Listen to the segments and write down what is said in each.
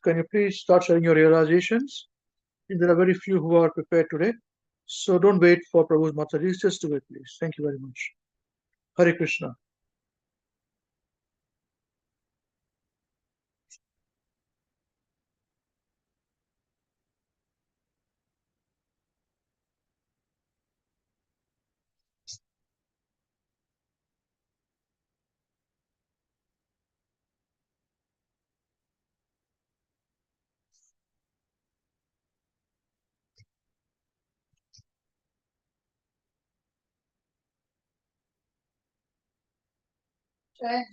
can you please start sharing your realizations? There are very few who are prepared today. So don't wait for Prabhu's Mataji, just do it, please. Thank you very much. Hare Krishna. Jai.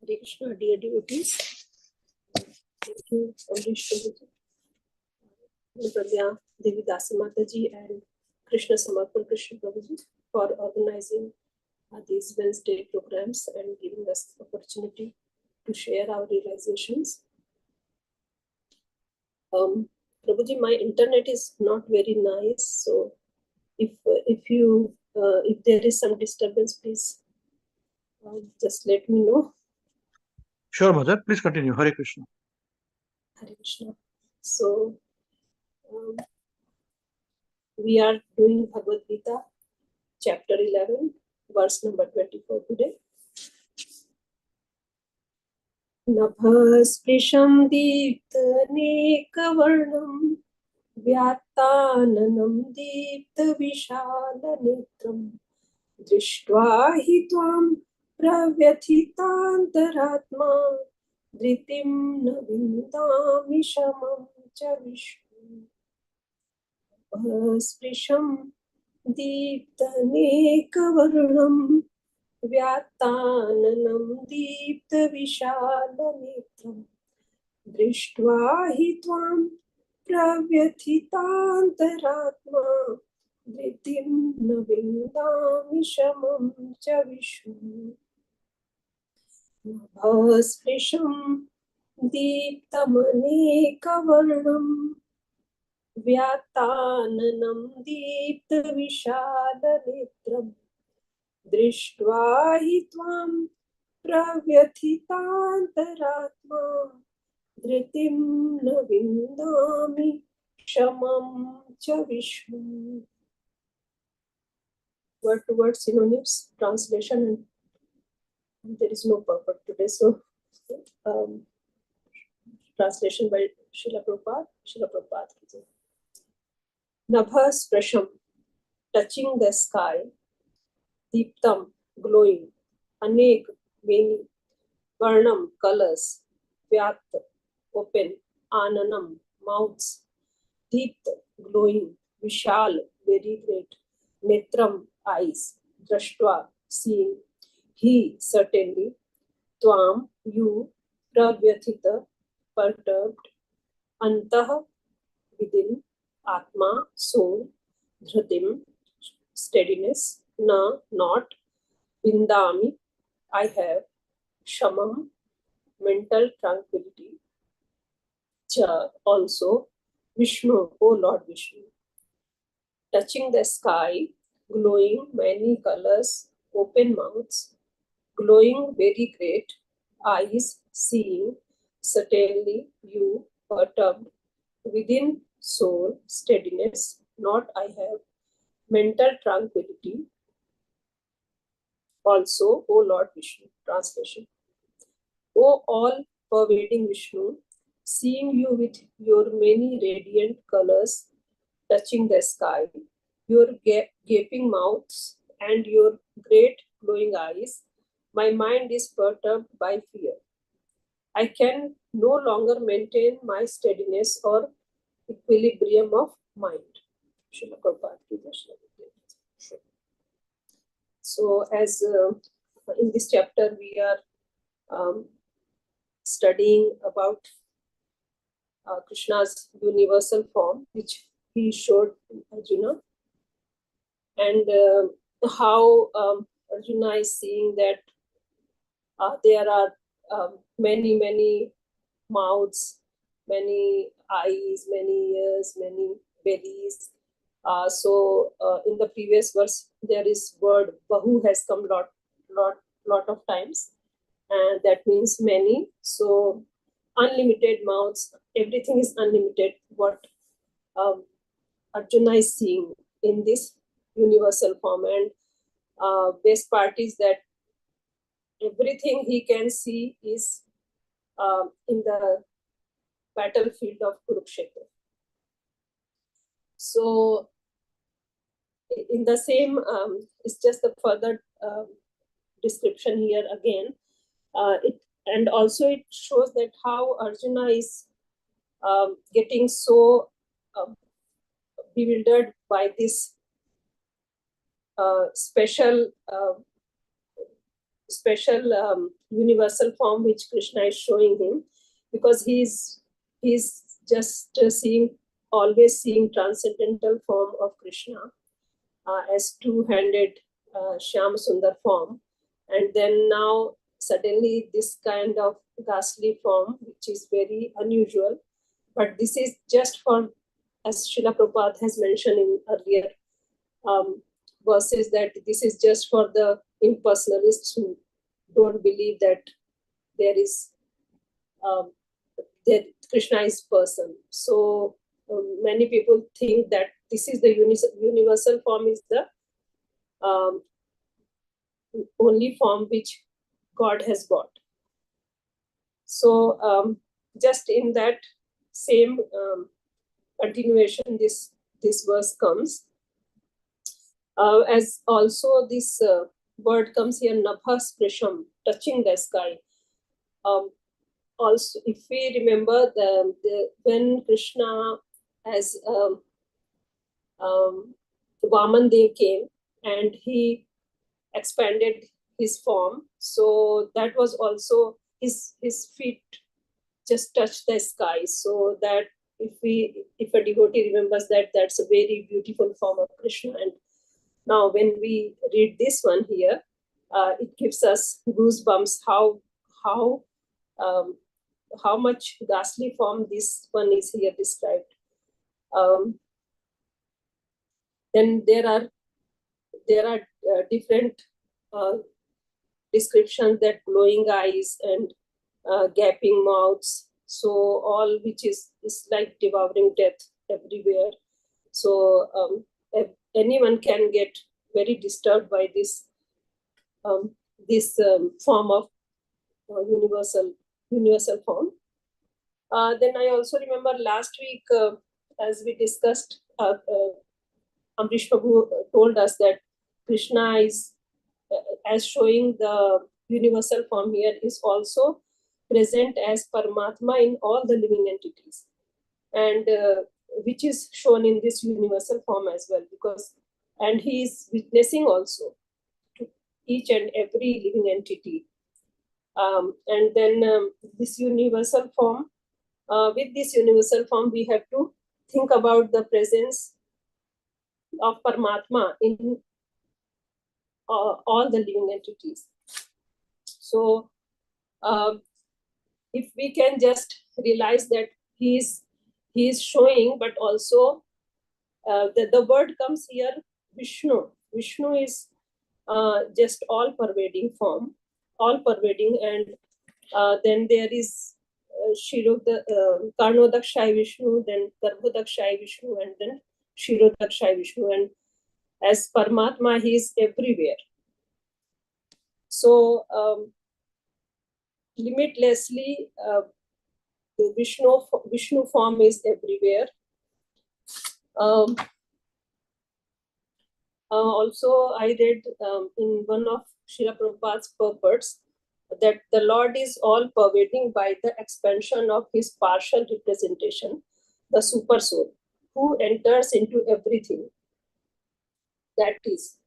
Hare Krishna, dear devotees. Thank you, Amrish Prabhuji, Nandya Devi Dasi Mataji, and Krishna Samarpan Krishna Prabhuji for organizing these Wednesday programs and giving us the opportunity to share our realizations. Prabhuji, my internet is not very nice, so if there is some disturbance, please just let me know. Sure, Mother. Please continue. Hare Krishna. Hare Krishna. So we are doing Bhagavad Gita, chapter 11, verse number 24 today. Nabhasprisham deeptanekavarnam vyattananam deeptavishalanetram drishtva hi tvam pravyathitantaratma dhritim na vindami shamam cha vishnu. Nabhasprisham deeptanekavarnam व्यात्ताननं दीप्तविशालनेत्रं दृष्ट्वा हि त्वां प्रव्यथितान्तरात्मा धृतिं न विन्दामि शमं च विष्णु. नभस्पृशं दीप्तमनेकवर्णं व्यात्ताननं दीप्तविशालनेत्रं दृष्ट्वा हि त्वां प्रव्यथितान्तरात्मा धृतिं न विन्दामि शमं च Vishnu. Word to word synonyms, translation, and there is no purport today, so translation by Srila Prabhupada. Nabhasprasham, touching the sky. Deeptam, glowing. Anek, many. Varnam, colors. Vyat, open. Ananam, mouths. Deept, glowing. Vishal, very great. Netram, eyes. Drashtva, seeing. He certainly, Tvam, you, Pravyathita, perturbed, Antah, within, Atma, soul, Dhritim, steadiness, Na, not, Vindami, I have, Shamam, mental tranquility, Cha, also, Vishnu, O Lord Vishnu. Touching the sky, glowing many colors, open mouths, glowing very great, eyes seeing, certainly you perturbed, within soul, steadiness, not I have, mental tranquility, also, O Lord Vishnu. Translation. O all pervading Vishnu, seeing you with your many radiant colors touching the sky, your gaping mouths, and your great glowing eyes, my mind is perturbed by fear. I can no longer maintain my steadiness or equilibrium of mind. Srila Prabhupada ki jai. So, as in this chapter, we are studying about Krishna's universal form, which he showed Arjuna, and how Arjuna is seeing that there are many mouths, many eyes, many ears, many bellies. So in the previous verse, there is word Bahu has come lot of times, and that means many. So unlimited mouths, everything is unlimited. What Arjuna is seeing in this universal form, and best part is that everything he can see is in the battlefield of Kurukshetra. So, in the same, it's just a further description here again. And also it shows that how Arjuna is getting so bewildered by this special universal form which Krishna is showing him, because he's just always seeing transcendental form of Krishna as two-handed Shyam Sundar form, and then now suddenly this kind of ghastly form, which is very unusual. But this is just for, as Srila Prabhupada has mentioned in earlier verses, that this is just for the impersonalists who don't believe that there is that Krishna is person. So many people think that this is the universal form is the only form which God has got. So just in that same continuation, this verse comes. As also this word comes here, Nabha Sprisham, touching the sky. Also, if we remember when Krishna as Vaman Dev came and he expanded his form, so that was also his feet just touched the sky. So that if a devotee remembers that, that's a very beautiful form of Krishna. And now when we read this one here, it gives us goosebumps how much ghastly form this one is here described. Then there are different descriptions, that glowing eyes and gaping mouths. So all which is like devouring death everywhere. So anyone can get very disturbed by this form of universal form. Then I also remember last week, as we discussed, Amrish Prabhu told us that Krishna is, as showing the universal form here, is also present as Paramatma in all the living entities, and which is shown in this universal form as well, because, and he is witnessing also each and every living entity. And then this universal form, with this universal form, we have to think about the presence of Paramatma in all the living entities. So if we can just realize that he is showing, but also the word comes here, Vishnu. Vishnu is just all pervading form, all pervading, and then there is Karnodakshay Vishnu, then Garbhodakshay Vishnu, and then Shirodakshay Vishnu. And as Paramatma, he is everywhere. So limitlessly, the Vishnu form is everywhere. Also, I read in one of Srila Prabhupada's purports that the Lord is all pervading by the expansion of his partial representation, the super soul, who enters into everything. That is,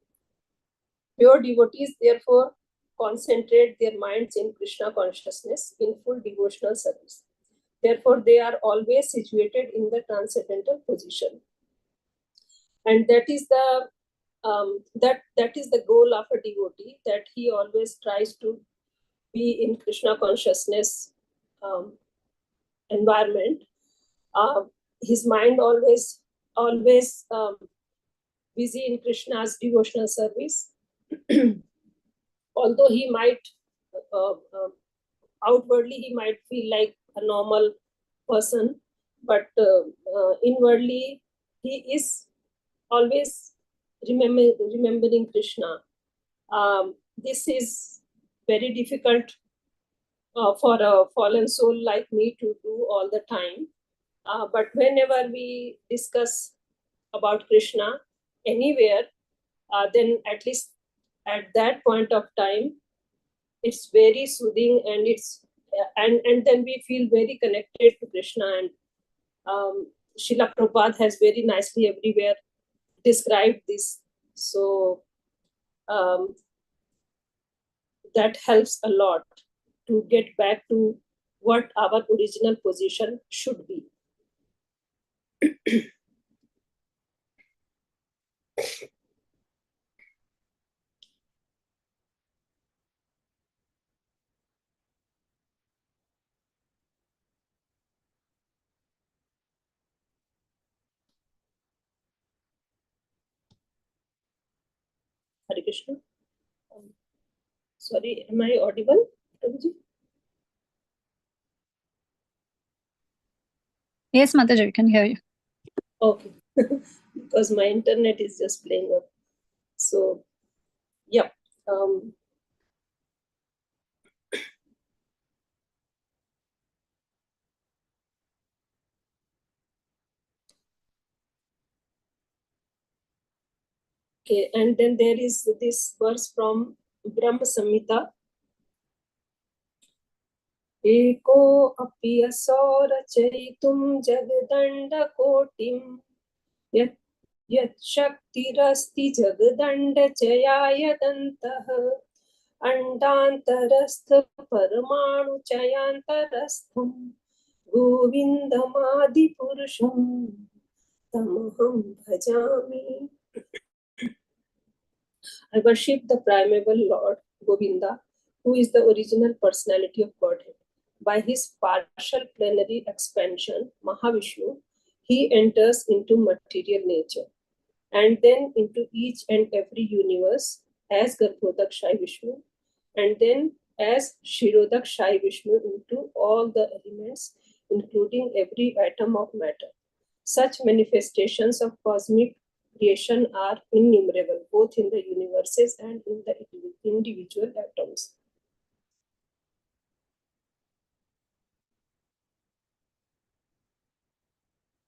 pure devotees therefore concentrate their minds in Krishna consciousness in full devotional service. Therefore, they are always situated in the transcendental position, and that is the that is the goal of a devotee, that he always tries to be in Krishna consciousness environment. His mind always busy in Krishna's devotional service. Although he might outwardly he might feel like a normal person, but inwardly he is always remembering Krishna. This is very difficult for a fallen soul like me to do all the time. But whenever we discuss about Krishna anywhere, then at least at that point of time, it's very soothing, and and then we feel very connected to Krishna. And Srila Prabhupada has very nicely everywhere described this. So that helps a lot to get back to what our original position should be. Hare Krishna. Sorry, am I audible, Prabhuji? Yes, Mataji, we can hear you. Okay, because my internet is just playing up. So, yeah. Okay, and then there is this verse from Brahma Samhita. Eko api asau rachaitum jagdanda kotim yat shaktirasti jagdanda chayaya dantah andantarastha paramanu chayantarastham govindamadi purusham tamaham bhajami. I worship the primeval Lord Govinda, who is the original personality of Godhead. By his partial plenary expansion, Mahavishnu, he enters into material nature and then into each and every universe as Garbhodakshay Vishnu, and then as Shirodakshay Vishnu into all the elements, including every atom of matter. Such manifestations of cosmic creation are innumerable, both in the universes and in the individual atoms.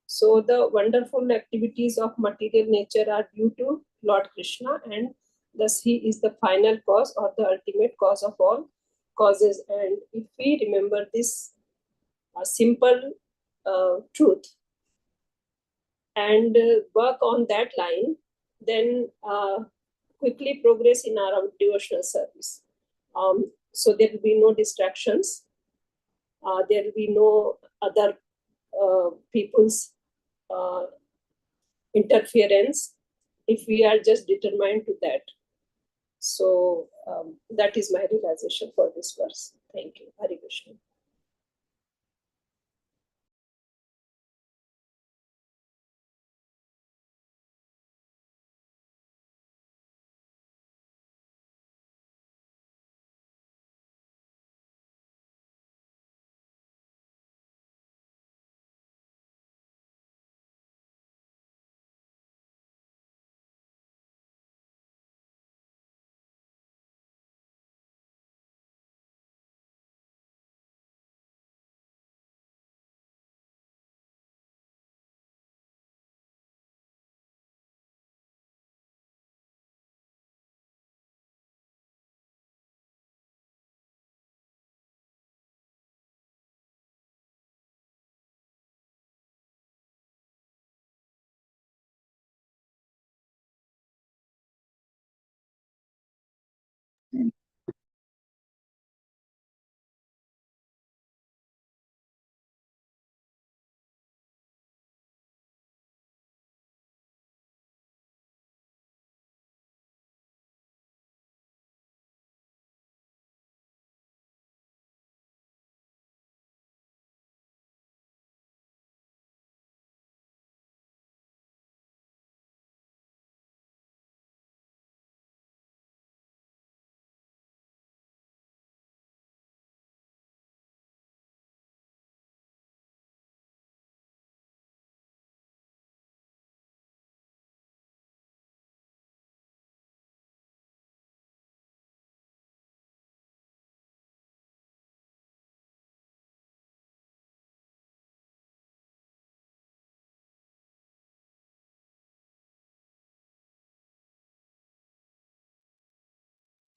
So the wonderful activities of material nature are due to Lord Krishna, and thus he is the final cause or the ultimate cause of all causes. And if we remember this simple truth and work on that line, then quickly progress in our devotional service. So there will be no distractions. There will be no other people's interference if we are just determined to that. So that is my realization for this verse. Thank you. Hare Krishna.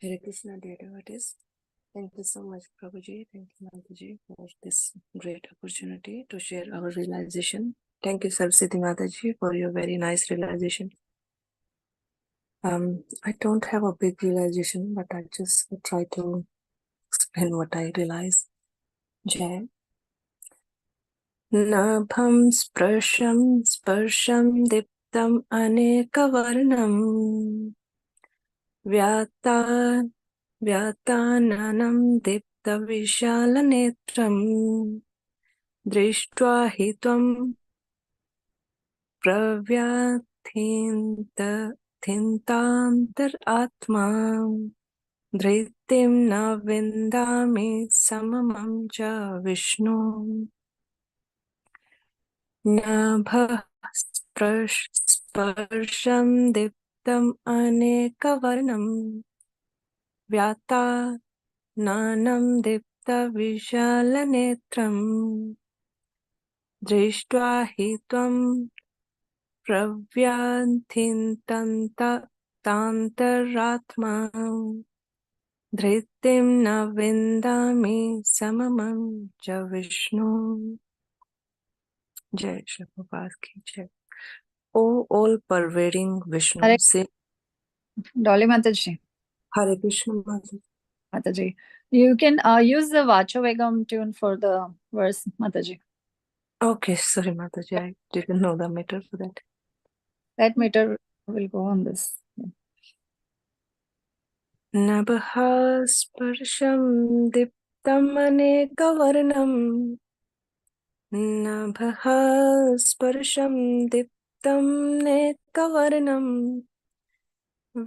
Hare Krishna, dear devotees. Thank you so much, Prabhuji. Thank you, Mataji, for this great opportunity to share our realization. Thank you, Saraswati Mataji, for your very nice realization. I don't have a big realization, but I just try to explain what I realize. Jai. Nabham sparsham diptam anekavarnam व्याताननं दीप्तविशालनेत्रं दृष्ट्वा हि त्वं प्रव्यथितान्तरात्मा धृतिं न विन्दामि सममं च विष्णु नभः स्पर्शं दीप्तम् अनेकवर्णम् व्याताननं दीप्तविशालनेत्रं दृष्ट्वा हि त्वं प्रव्यथितान्तरात्मा धृतिं न विन्दामि सममं च Vishnu. Jai Shri Prabhupada ki jai. O all pervading Vishnu, Hare- say Dolly Mataji. Hare Krishna Mataji. Mataji. You can use the Vachavegam tune for the verse, Mataji. Okay, sorry Mataji, I didn't know the meter for that. That meter will go on this. नभः स्पर्शं दीप्तमनेकवर्णं नभः स्पर्शं दीप्तमनेकवर्णं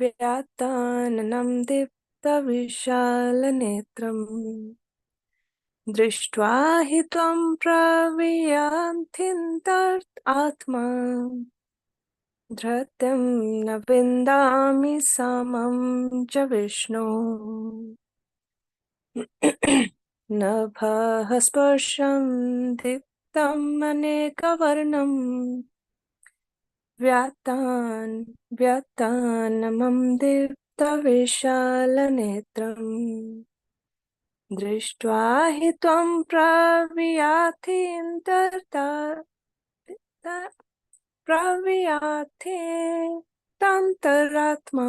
व्याताननं दीप्तविशालनेत्रं दृष्ट्वा हि त्वं प्रवियान्थिन्तरात्मा धृतिं न विन्दामि समं च विष्णु नभः स्पर्शं दीप्तम् अनेकवर्णं व्याताननं दीप्तविशालनेत्रं दृष्ट्वा हि त्वं प्रव्यथितान्तरात्मा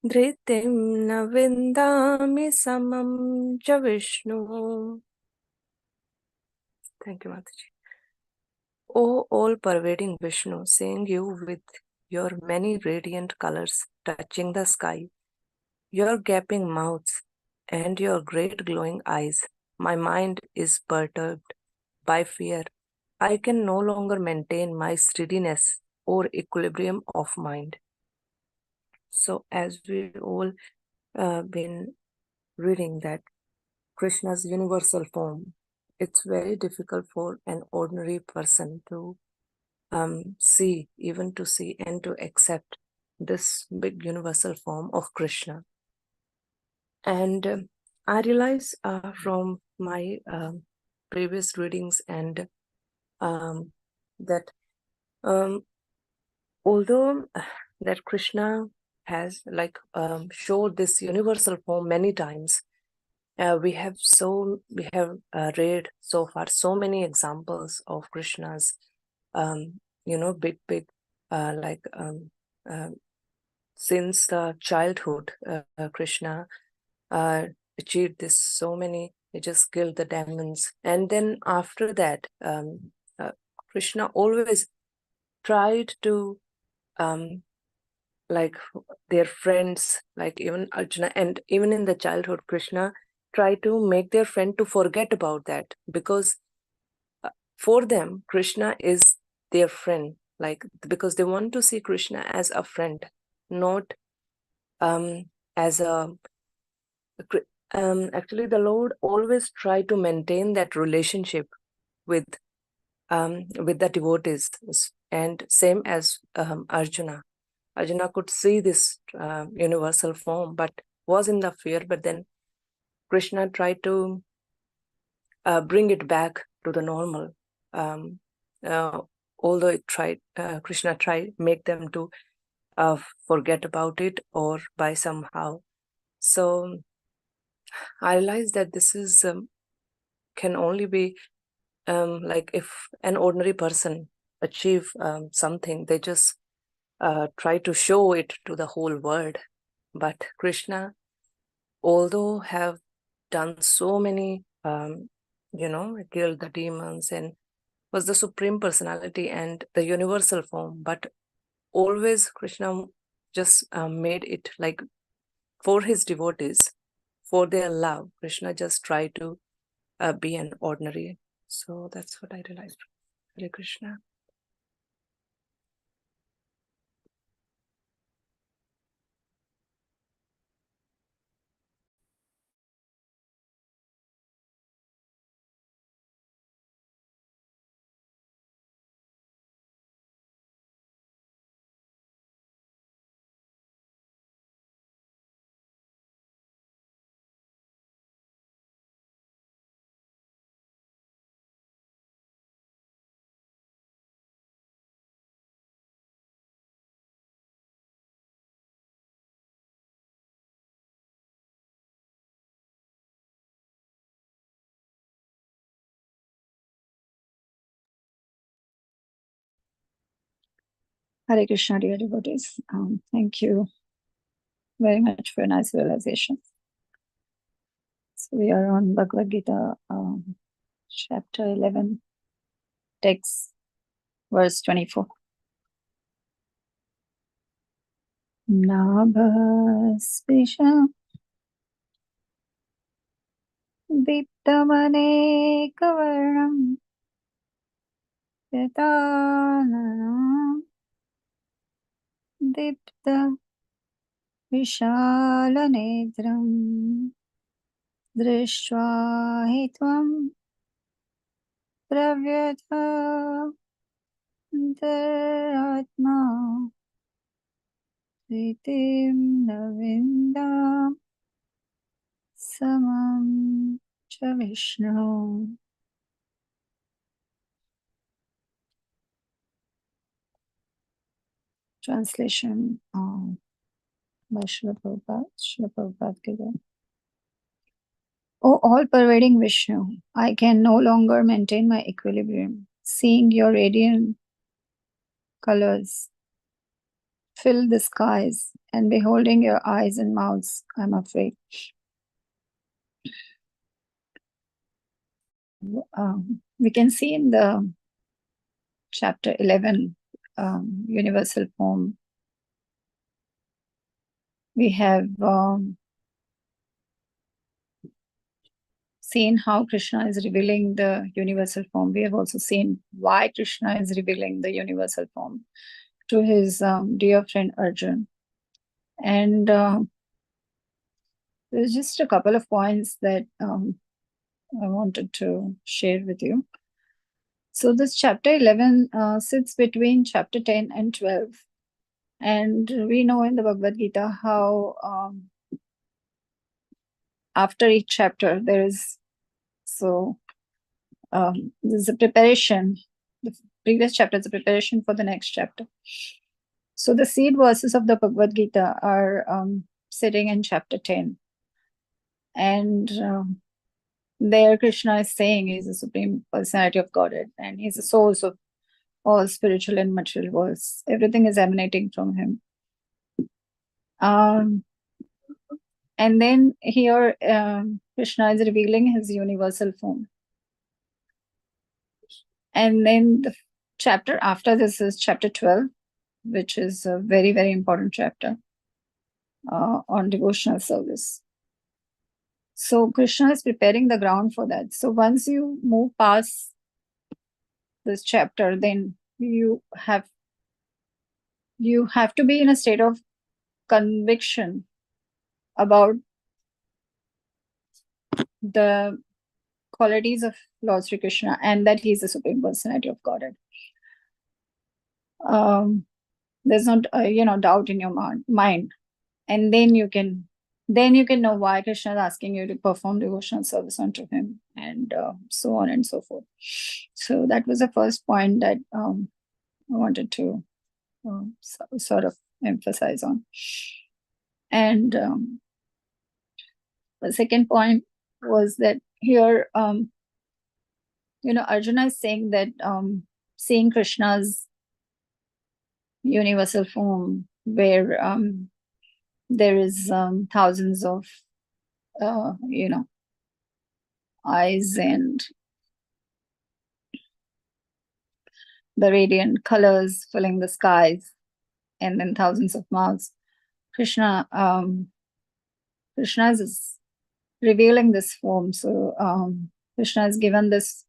धृतिं न विन्दामि समं च Vishnu. Thank you, Mataji. O all-pervading Vishnu, seeing you with your many radiant colors touching the sky, your gaping mouths, and your great glowing eyes, my mind is perturbed by fear. I can no longer maintain my steadiness or equilibrium of mind. So, as we all been reading that Krishna's universal form, it's very difficult for an ordinary person to see, even to see and to accept this big universal form of Krishna. And I realize from my previous readings and that although that Krishna has showed this universal form many times, we have read so far so many examples of Krishna's big since the childhood Krishna achieved this so many. He just killed the demons, and then after that Krishna always tried to like their friends, like even Arjuna, and even in the childhood Krishna tried to make their friend to forget about that, because for them Krishna is their friend, like because they want to see Krishna as a friend, not as a actually the Lord always tried to maintain that relationship with the devotees, and same as Arjuna could see this universal form but was in the fear, but then Krishna tried to bring it back to the normal, although Krishna tried make them to forget about it or by somehow. So I realized that this is can only be like if an ordinary person achieve something, they just try to show it to the whole world. But Krishna, although have done so many, killed the demons and was the supreme personality and the universal form, but always Krishna just made it like for his devotees, for their love. Krishna just tried to be an ordinary. So that's what I realized. Hare Krishna. Hare Krishna, dear devotees. Thank you very much for a nice realization. So we are on Bhagavad Gita, chapter 11, text, verse 24. Nabhasprisha Diptamanekavarnam Yatanam Dipta Vishalanedram Drishva Hitvam Pravyatha Antaratma Pritim Navindam Samam Cha Vishnu. Translation by Srila Prabhupada Gita. O all-pervading Vishnu, I can no longer maintain my equilibrium. Seeing your radiant colors fill the skies, and beholding your eyes and mouths, I'm afraid. We can see in the chapter 11, Universal Form, we have seen how Krishna is revealing the universal form. We have also seen why Krishna is revealing the universal form to his dear friend Arjun. And there's just a couple of points that I wanted to share with you. So this chapter 11 sits between chapter 10 and 12. And we know in the Bhagavad Gita how after each chapter there is, there's a preparation. The previous chapter is a preparation for the next chapter. So the seed verses of the Bhagavad Gita are sitting in chapter 10. And there Krishna is saying he's the Supreme Personality of Godhead, and he's the source of all spiritual and material worlds. Everything is emanating from him. And then here Krishna is revealing his universal form. And then the chapter after this is chapter 12, which is a very, very important chapter on devotional service. So Krishna is preparing the ground for that. So once you move past this chapter, then you have to be in a state of conviction about the qualities of Lord Sri Krishna and that he is the Supreme Personality of Godhead. There's not doubt in your mind, and then you can know why Krishna is asking you to perform devotional service unto him, and so on and so forth. So that was the first point that I wanted to sort of emphasize on. And the second point was that here Arjuna is saying that seeing Krishna's universal form, where there is thousands of eyes and the radiant colors filling the skies, and then thousands of mouths. Krishna is revealing this form. So Krishna has given this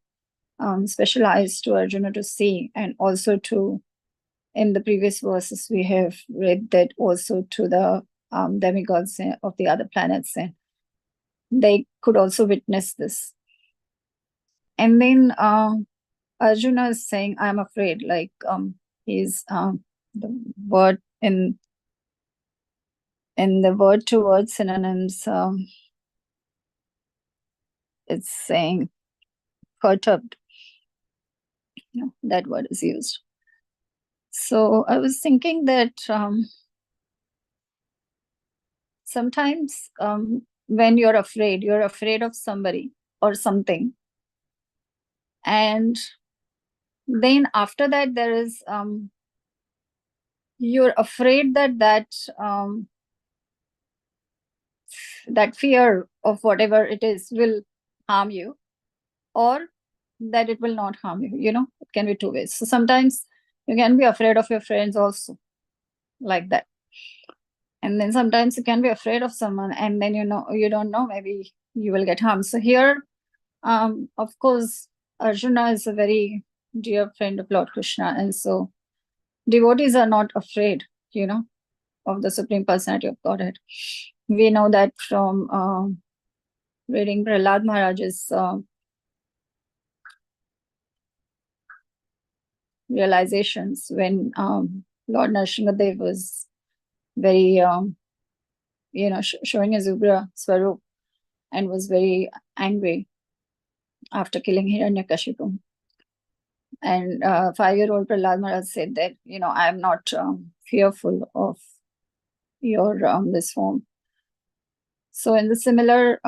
special eyes to Arjuna to see, and also to, in the previous verses we have read that also to the demigods of the other planets, and they could also witness this. And then Arjuna is saying, I'm afraid, like he's the word in the word to word synonyms, it's saying perturbed. That word is used. So I was thinking that sometimes when you're afraid of somebody or something, and then after that there is you're afraid that fear of whatever it is will harm you, or that it will not harm you. It can be two ways. So sometimes you can be afraid of your friends also, like that. And then sometimes you can be afraid of someone, and then you don't know, maybe you will get harmed. So here of course Arjuna is a very dear friend of Lord Krishna, and so devotees are not afraid of the Supreme Personality of Godhead. We know that from reading Prahlad Maharaj's realizations when Lord Nrsimhadev was very showing his Ugra Swarup and was very angry after killing Hiranyakashipu. And 5-year-old Prahlad Maharaj said that I am not fearful of your this form. So in the similar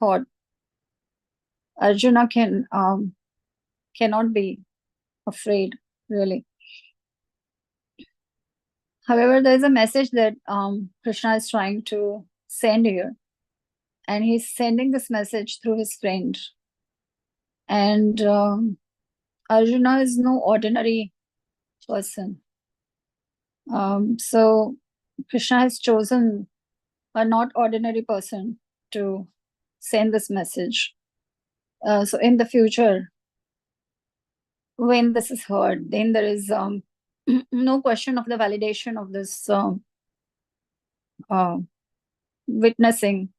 thought, Arjuna cannot be afraid, really. However, there is a message that Krishna is trying to send here, and he's sending this message through his friend. And Arjuna is no ordinary person. So Krishna has chosen a not ordinary person to send this message. So in the future, when this is heard, then there is no question of the validation of this witnessing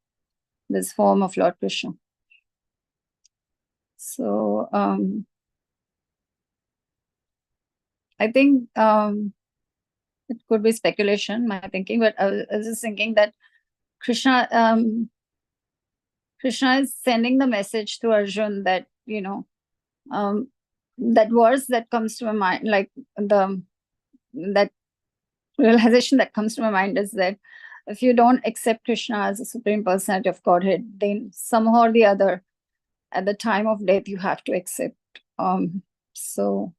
this form of Lord Krishna. So I think it could be speculation, my thinking, but I was just thinking that Krishna is sending the message to Arjun that, you know, that verse that comes to my mind, like that realization that comes to my mind is that if you don't accept Krishna as a Supreme Personality of Godhead, then somehow or the other, at the time of death, you have to accept. So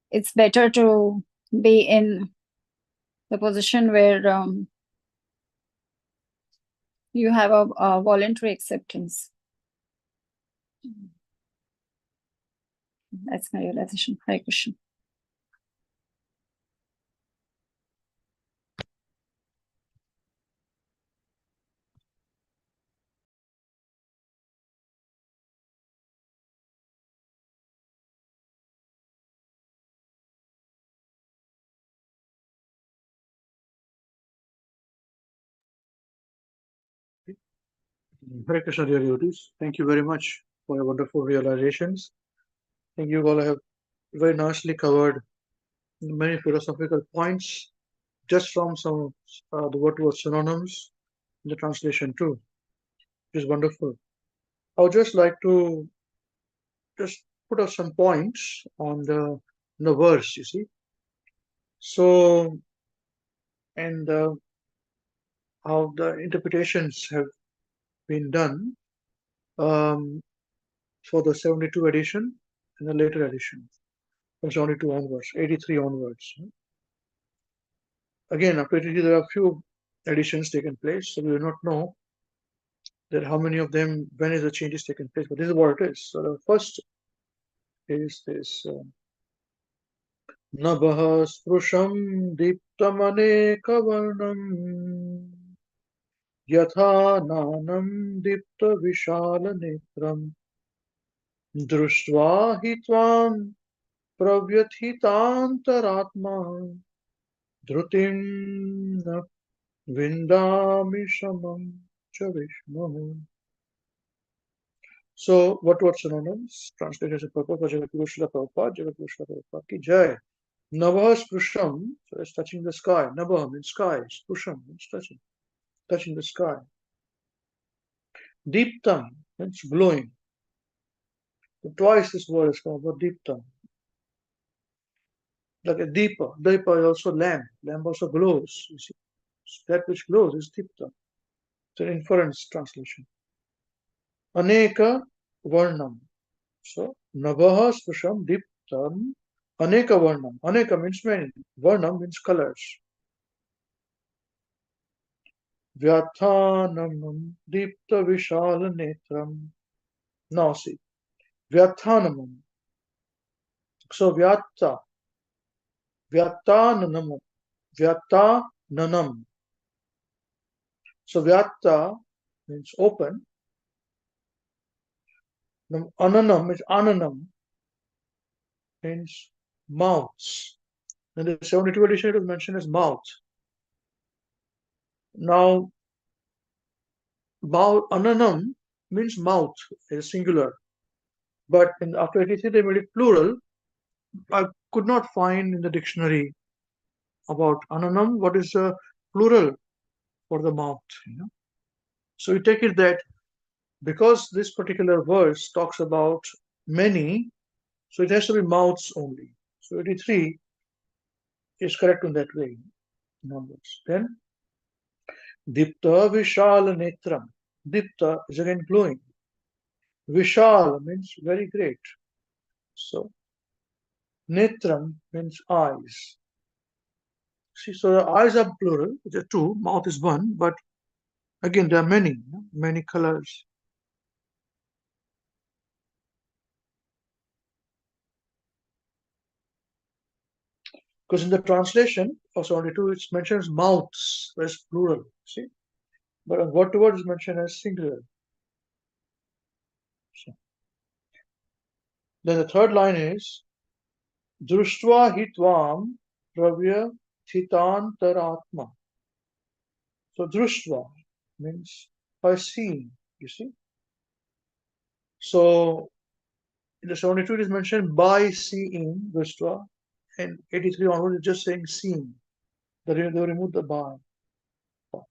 it's better to be in the position where you have a voluntary acceptance. That's my realization. Hare Krishna. Hare Krishna, dear devotees. Thank you very much for your wonderful realizations. I think you all have very nicely covered many philosophical points just from some the word synonyms in the translation too, which is wonderful. I would just like to just put up some points on the verse, you see. So, and how the interpretations have been done for the 72 edition and the later edition from 72 onwards, 83 onwards. Again, after 83, there are a few editions taken place, so we do not know that how many of them, when is the changes taken place, but this is what it is. So the first is this Nabha sprusham diptamanekavarnam yatha nanam dipta vishala netram društva hitvam pravyathitantaratma dhrutim na vindami shamam cha vishmahu. So, what were synonyms? Translated as purpose, Jagat Shila Prabhupada, Jagat Shila Prabhupada ki Jai. Navaha Sprusham, so it's touching the sky. Navaha means sky, Sprusham means touching the sky. Deeptam means glowing. So twice this word is called about Deeptam. Like a Deepa. Deepa is also lamp. Lamp also glows. You see, that which glows is Deeptam. It's an inference translation. Aneka Varnam. So, Navaha Sprusham Deeptam Aneka Varnam. Aneka means many. Varnam means colors. Vyathanamam Deepta Vishala Netram. Now see, Vyathanamam. So Vyattananam. Vyattananam. So Vyatta means open. Ananam is Ananam means mouths. In the 72 edition, it was mentioned as mouth. Now, Ananam means mouth, is singular. But after 83, they made it plural. I could not find in the dictionary about Ananam what is the plural for the mouth. So we take it that because this particular verse talks about many, so it has to be mouths only. So 83 is correct in that way. Numbers. Then Dipta Vishal Netram. Dipta is again glowing. Vishal means very great. So Netram means eyes. See, so the eyes are plural, there are two, mouth is one, but again there are many colors. Because in the translation of 72, it mentions mouths as plural, see? But on what word is mentioned as singular. So, then the third line is Društva hi tvam pravya chitantaratma. So društva means by seeing, you see. So in the 72 it is mentioned by seeing društva, and 83 onward is just saying seeing. They remove the by part.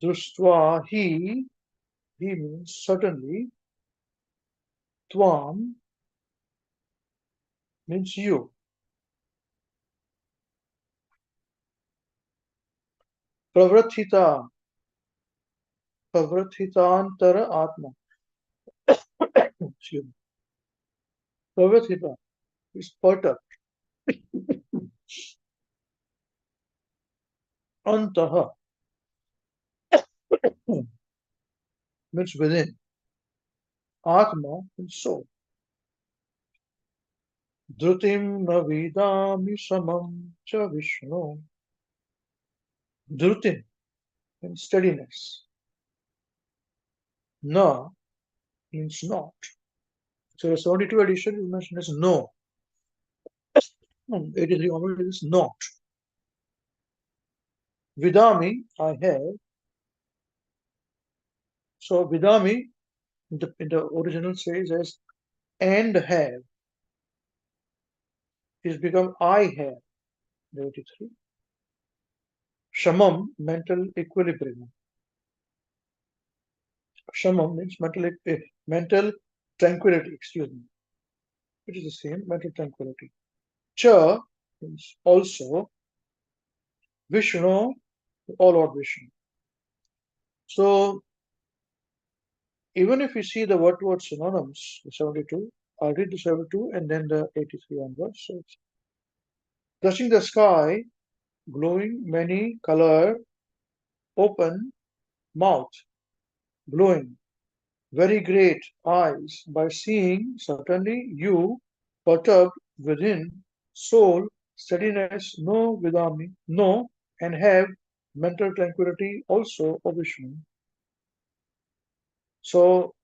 Društva he means certainly, tvam means you. Pravrathita, pravrathitantara atma. Excuse me. Pravrathita is perked up. Antaha means within. Atma means soul. Dhrutim na vidami samam cha Vishnu. Dhrutim means steadiness. Na means not. So the 72 edition is mentioned as no. 83 onward is not. Vidami, I have. So Vidami in the original says as and have. It's become I have. 83. Shamam, mental equilibrium. Shamam means mental tranquility, excuse me, which is the same, mental tranquility. Cha means also. Vishnu, all Lord Vishnu. So even if you see the word synonyms, the 72, I'll read the 72 and then the 83 onwards. So it's touching the sky, glowing, many color, open, mouth, glowing, very great eyes, by seeing certainly you, perturbed within, soul, steadiness, no vidami, no, and have mental tranquility also of Vishnu. So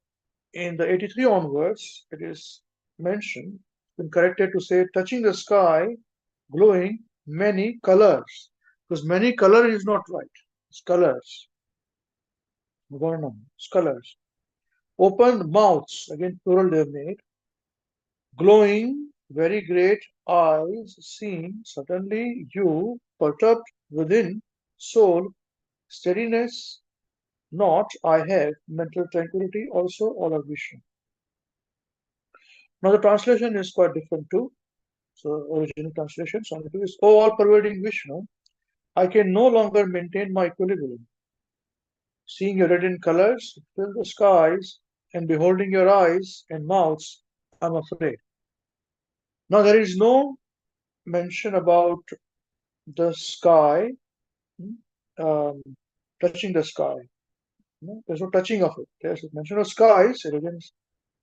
in the 83 onwards, it is mentioned, been corrected to say touching the sky, glowing, many colors. Because many color is not right. It's colors. Varnam, it's colors. Open mouths, again plural they have made. Glowing, very great eyes, seeing, certainly you, perturbed within, soul, steadiness, not, I have, mental tranquility, also all are Vishnu. Now the translation is quite different too. So original translation, Sanskrit is, O all-pervading Vishnu, I can no longer maintain my equilibrium. Seeing your radiant colors, fill the skies, and beholding your eyes and mouths, I'm afraid. Now there is no mention about the sky, touching the sky. There's no touching of it. There's a mention of skies,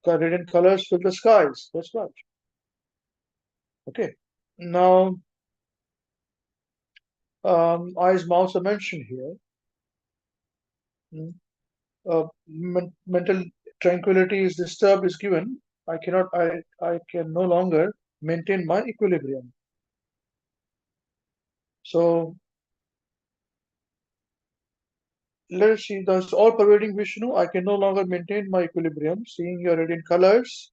radiant colors fill the skies. That's right. Okay. Now, eyes, mouths are mentioned here. Mental tranquility is disturbed, is given. I can no longer maintain my equilibrium. So let us see, thus all pervading Vishnu, I can no longer maintain my equilibrium, seeing your radiant colors,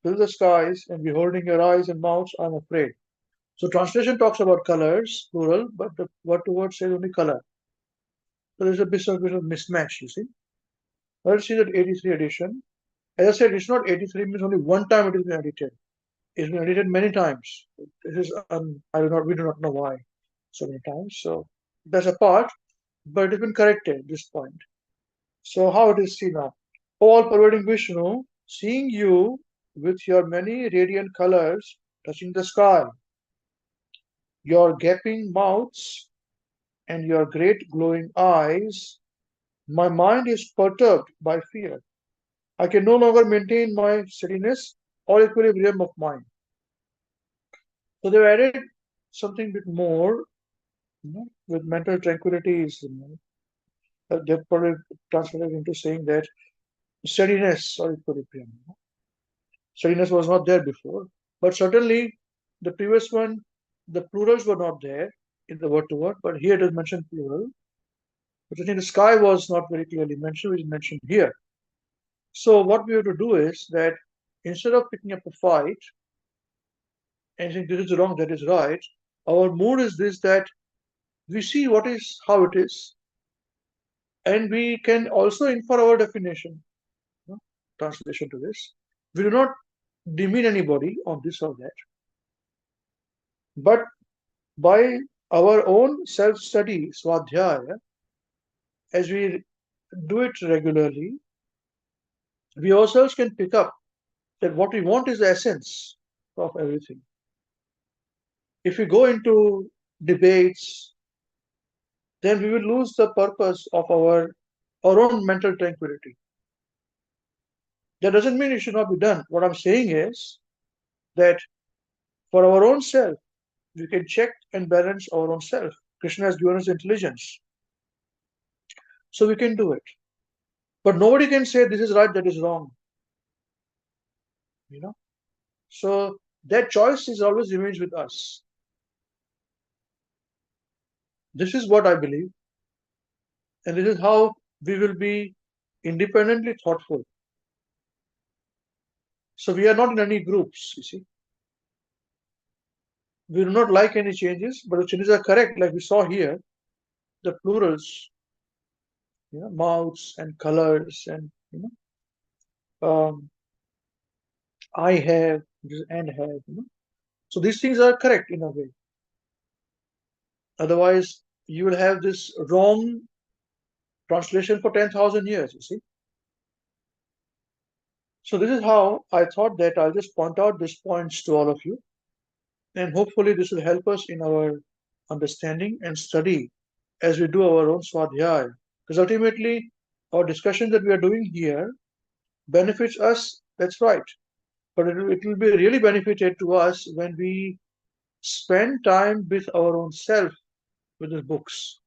fill the skies, and beholding your eyes and mouths, I'm afraid. So translation talks about colors, plural, but the word says only color. So there's a bit of mismatch, you see. Let's see that 83 edition. As I said, it's not 83 means only one time it has been edited. It's been edited many times. This is we do not know why so many times. So that's a part, but it has been corrected at this point. So how it is seen now? All pervading Vishnu, seeing you, with your many radiant colors touching the sky, your gaping mouths and your great glowing eyes, my mind is perturbed by fear. I can no longer maintain my steadiness or equilibrium of mind. So they've added something bit more, with mental tranquility is, they've probably translated into saying that steadiness or equilibrium. Steadiness was not there before, but certainly the previous one, the plurals were not there in the word to word, but here it is mentioned plural. But I think the sky was not very clearly mentioned, which is mentioned here. So what we have to do is that instead of picking up a fight and saying this is wrong, that is right, our mood is this, that we see what is how it is, and we can also infer our definition, translation to this. We do not demean anybody on this or that, but by our own self-study, swadhyaya, as we do it regularly, we ourselves can pick up that what we want is the essence of everything. If we go into debates, then we will lose the purpose of our own mental tranquility. That doesn't mean it should not be done. What I'm saying is that for our own self, we can check and balance our own self. Krishna has given us intelligence, so we can do it. But nobody can say this is right, that is wrong. So that choice is always remains with us. This is what I believe, and this is how we will be independently thoughtful. So we are not in any groups, you see. We do not like any changes, but the changes are correct, like we saw here, the plurals, mouths and colors, and I have and have. So these things are correct in a way. Otherwise, you will have this wrong translation for 10,000 years, you see. So this is how I thought that I'll just point out these points to all of you, and hopefully this will help us in our understanding and study as we do our own swadhyaya. Because ultimately, our discussion that we are doing here benefits us, that's right. But it will be really benefited to us when we spend time with our own self with the books.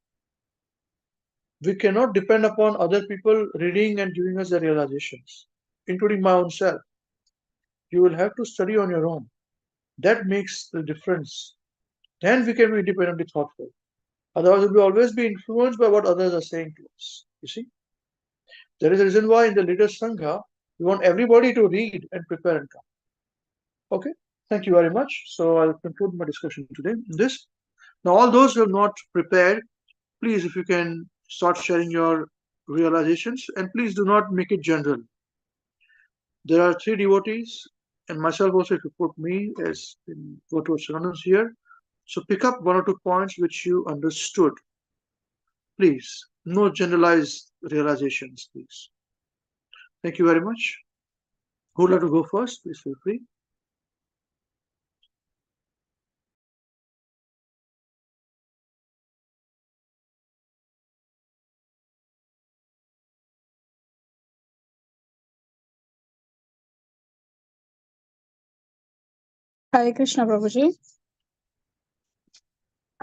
We cannot depend upon other people reading and giving us the realizations, including my own self. You will have to study on your own. That makes the difference. Then we can be independently thoughtful. Otherwise, we will always be influenced by what others are saying to us. You see? There is a reason why in the Leaders Sangha, we want everybody to read and prepare and come. Okay? Thank you very much. So I'll conclude my discussion today in this. Now, all those who have not prepared, please, if you can start sharing your realizations, and please do not make it general. There are 3 devotees, and myself also, if you put me as in Voto synonyms here. So pick up 1 or 2 points which you understood. Please, no generalized realizations, please. Thank you very much. Who would like to go first? Please feel free. Hare Krishna, Prabhuji.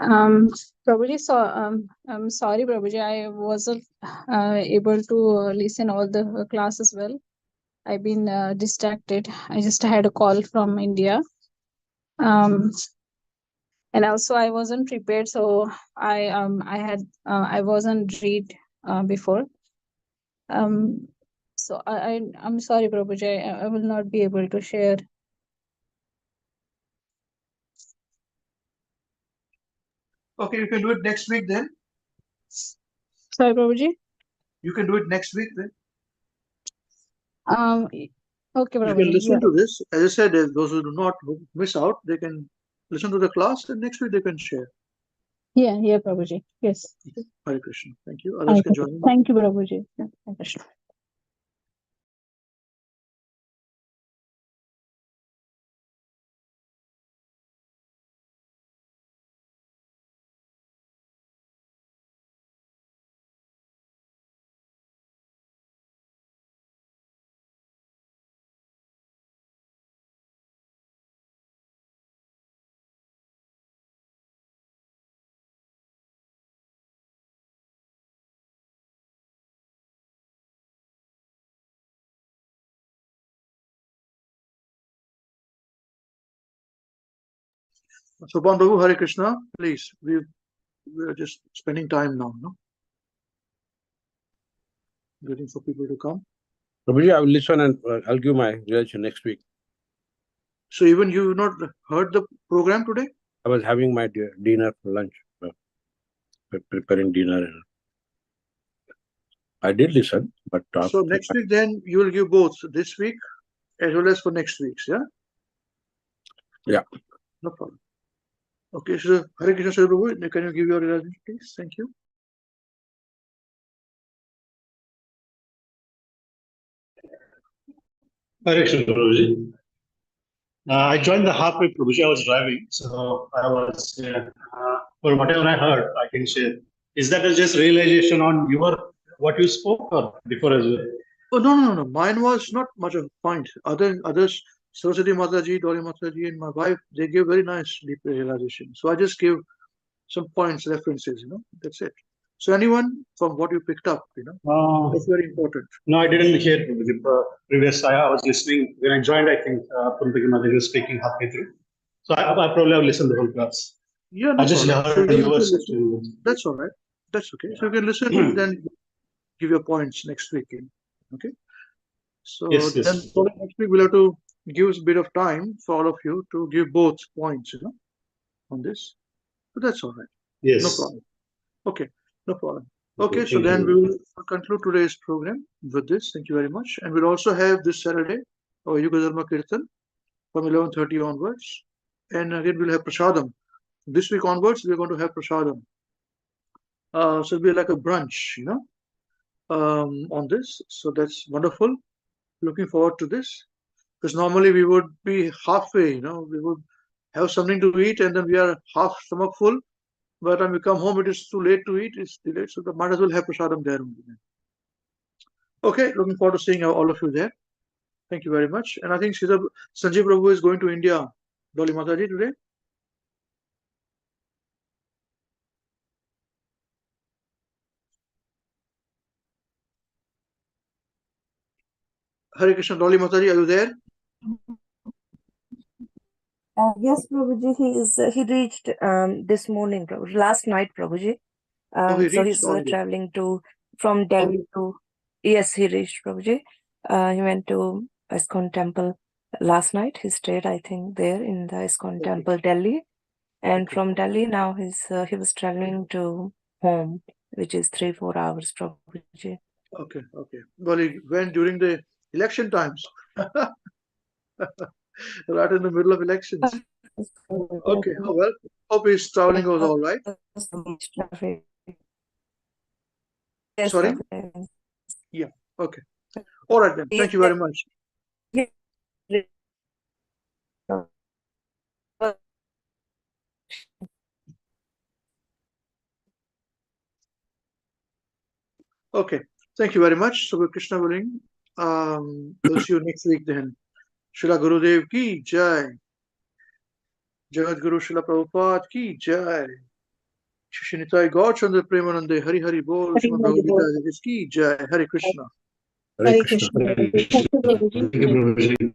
Prabhuji, so I'm sorry, Prabhuji, I wasn't able to listen all the class as well. I've been distracted. I just had a call from India, and also I wasn't prepared, so I wasn't read before. So I'm sorry, Prabhuji, I will not be able to share. Okay, you can do it next week then. Sorry, Prabhuji. You can do it next week then. Okay, Prabhuji. You can listen to this. As I said, those who do not miss out, they can listen to the class, and next week they can share. Yeah, Prabhuji. Yes. Okay. Hare Krishna. Thank you. Others can join in. Thank you, Prabhuji. Hare Krishna. Sopan Prabhu, Hare Krishna, please. We are just spending time now, no? Waiting for people to come. Prabhuji, I will listen and I'll give my reaction next week. So even you not heard the program today? I was having my dinner for lunch, preparing dinner. And I did listen, but So next week then you will give both this week as well as for next week's, yeah? Yeah. No problem. Okay, so Hare Krishna Sri Prabhu, can you give your realization, please? Thank you. Hare Krishna, Prabhuji. I joined the halfway, Prabhuji. I was driving, so I was, for whatever I heard, I can share. Is that just realization on what you spoke or before as well? Oh, no. Mine was not much of a point. Others, Saraswati Mataji, Dolly Mataji, and my wife, they gave very nice deep realization. So I just gave some points, references, that's it. So anyone from what you picked up, that's very important. No, I didn't hear Prabhuji. Previous, I was listening. When I joined, I think Pumpaki Mataji was speaking halfway through. So I probably have listened the whole class. Yeah, no I just problem. heard yours. That's all right. That's okay. So you can listen, then give your points next week. Okay. So Yes. then probably next week we'll have to give us a bit of time for all of you to give both points, on this. But that's all right. Yes. No problem. Okay, no problem. Okay, Okay, so thank then you. we will conclude today's program with this. Thank you very much. And we'll also have this Saturday our Yuga Dharma Kirtan from 11:30 onwards. And again, we'll have Prasadam. This week onwards, we're going to have Prasadam. So it'll be like a brunch, on this. So that's wonderful. Looking forward to this. Because normally we would be halfway, we would have something to eat and then we are half stomach full. By the time we come home, it is too late to eat, it's delayed. So the might as well have prasadam there only. Okay, looking forward to seeing all of you there. Thank you very much. And I think Sanjay Prabhu is going to India, Dolly Mataji, today. Hare Krishna, Dolly Mataji, are you there? Yes, Prabhuji, he reached this morning, Prabhuji, last night, Prabhuji. He So reached he's already. traveling from Delhi to, yes, he reached, Prabhuji. He went to ISKCON temple last night. He stayed, I think, there in the ISKCON temple, Delhi. And from Delhi, now he was traveling to home, which is 3-4 hours, Prabhuji. Okay. Well, he went during the election times. Right in the middle of elections. Okay, well, hope his traveling was all right. Yes, Sorry? Yeah, okay. All right then. Thank you very much. Okay, thank you very much. So, Krishna willing, we'll see you next week then. Srila Gurudev ki jai. Jagat Guru Srila Prabhupada ki jai. Shishinitai Gaur Chandra Premanande Hari Hari Bol Shriman Bhagavad Gita ki jai. Hare Krishna. Hare Krishna. Thank you, Prabhuji.